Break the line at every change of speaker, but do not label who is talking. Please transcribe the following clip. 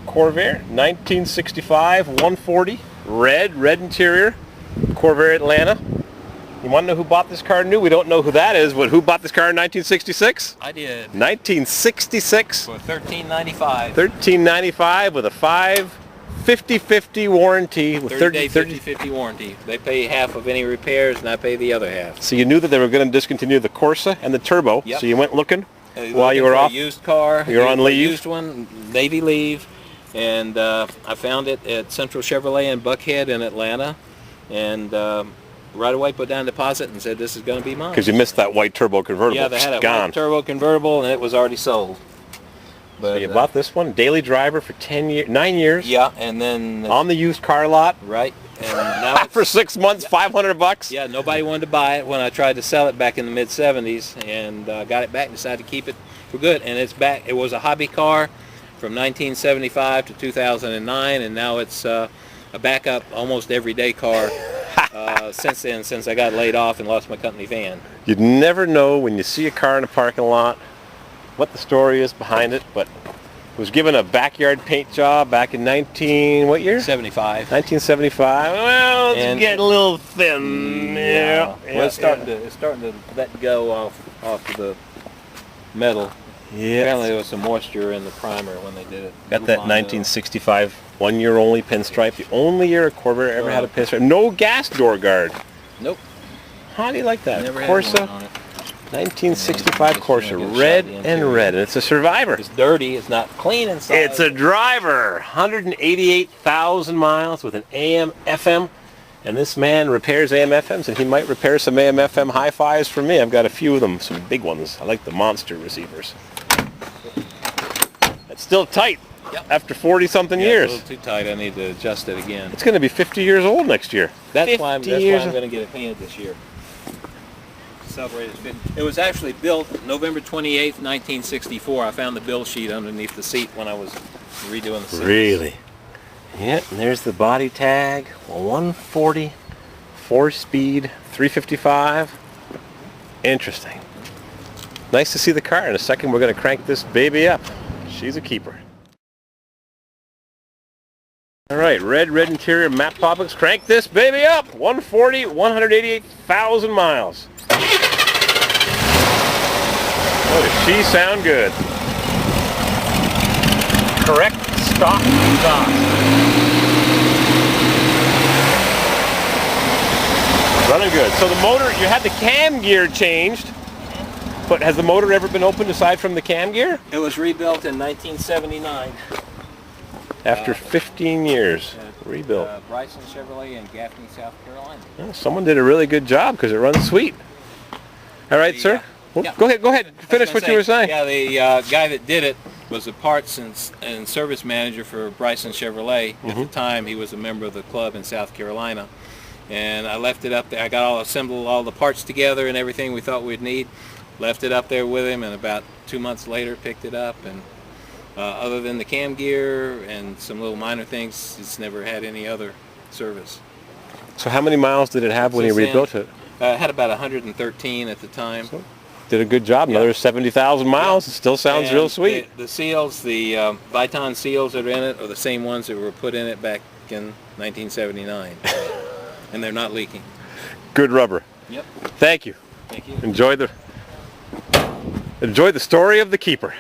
Corvair, 1965, 140, red interior, Corvair Atlanta. You want to know who bought this car new? We don't know who that is, but who bought this car in 1966?
I did.
1966.
For $13.95.
$13.95 with a 50/50 warranty. With
30-day 50/50 warranty. They pay half of any repairs and I pay the other half.
So you knew that they were going to discontinue the CORSA and the Turbo,
yep.
So you went looking while you were off.
A used car.
You were on leave.
Used one, Navy leave, and I found it at Central Chevrolet in Buckhead in Atlanta, and right away put down a deposit and said this is going to be mine.
Because you missed that white turbo convertible.
Yeah, they had a white turbo convertible and it was already sold. But
so you bought this one, daily driver for 9 years.
Yeah, and then
on the used car lot.
Right, and now
for 6 months, $500.
Yeah, nobody wanted to buy it when I tried to sell it back in the mid '70s, and got it back and decided to keep it for good. And it's back. It was a hobby car from 1975 to 2009, and now it's a backup, almost everyday car. Since then, since I got laid off and lost my company van.
You'd never know when you see a car in a parking lot what the story is behind it, but it was given a backyard paint job back in what year?
75.
1975. Well, it's getting a little thin. Yeah.
Well, it's starting to let go off of the metal.
Yeah.
Apparently there was some moisture in the primer when they did it.
Got that 1965 1 year only pinstripe. The only year a Corvair ever had a pinstripe. No gas door guard.
Nope.
How do you like that?
Never
CORSA.
had one on it.
1965 CORSA. Red and red. And it's a survivor.
It's dirty. It's not clean inside.
It's a driver. 188,000 miles with an AM FM. And this man repairs AM FMs, and he might repair some AM FM hi-fis for me. I've got a few of them, some big ones. I like the monster receivers. It's still tight.
Yep.
After 40-something years.
It's a little too tight. I need to adjust it again.
It's going to be 50 years old next year.
That's why I'm going to get it painted this year. Celebrated 50. It was actually built November 28th, 1964. I found the build sheet underneath the seat when I was redoing the seat.
Really? Yeah, and there's the body tag. 140, 4-speed, 355. Interesting. Nice to see the car. In a second, we're going to crank this baby up. She's a keeper. All right, red interior, map topics. Crank this baby up. 140, 188,000 miles. Oh, does she sound good? Correct stock exhaust. Running good. So the motor, you had the cam gear changed, but has the motor ever been opened aside from the cam gear?
It was rebuilt in 1979.
After 15 years, rebuilt.
Bryson Chevrolet in Gaffney, South Carolina.
Well, someone did a really good job because it runs sweet. All right, sir. Well,
yeah.
Go ahead. Finish what you were saying.
Yeah, the guy that did it was a parts and service manager for Bryson Chevrolet. At the time, he was a member of the club in South Carolina. And I left it up there. I got assembled all the parts together and everything we thought we'd need. Left it up there with him, and about 2 months later, picked it up. And other than the cam gear and some little minor things, it's never had any other service.
So how many miles did it have when he rebuilt it?
It had about 113 at the time.
So, did a good job. Another 70,000 miles. It still sounds real sweet.
The seals, the Viton seals that are in it are the same ones that were put in it back in 1979. And they're not leaking.
Good rubber.
Yep.
Thank you.
Thank you.
Enjoy the story of the keeper.